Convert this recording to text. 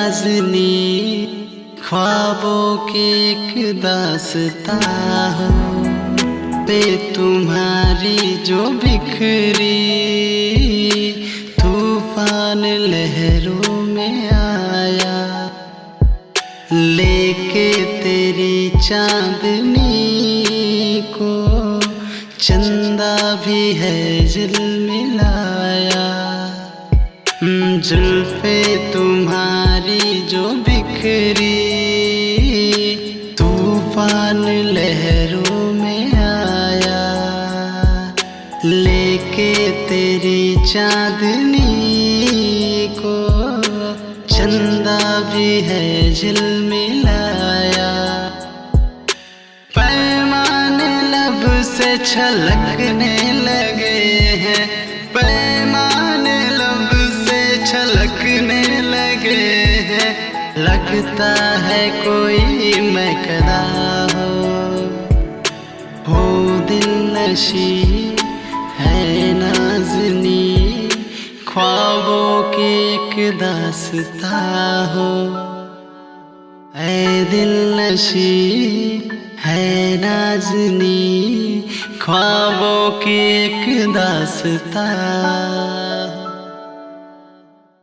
नाज़नी ख्वाबों के एक दास्तां हो पे तुम्हारी जो बिखरी तूफान लहरों में आया लेके तेरी चांदनी को चंदा भी है झिलमिलाया। जुल्फे तुम्हारी जो बिखरी तूफान लहरों में आया लेके तेरी चांदनी को चंदा भी है झिलमिलाया। पैमाने लब से छलकने लगे हैं, पैमाने लब से छलकने लगे हैं, लगता है कोई महकदा हो दिल नशी है नाज़नी ख्वाबों की एक दास्तां हो। ऐ दिल नशी है नाज़नी ख्वाबों की एक दास्तां।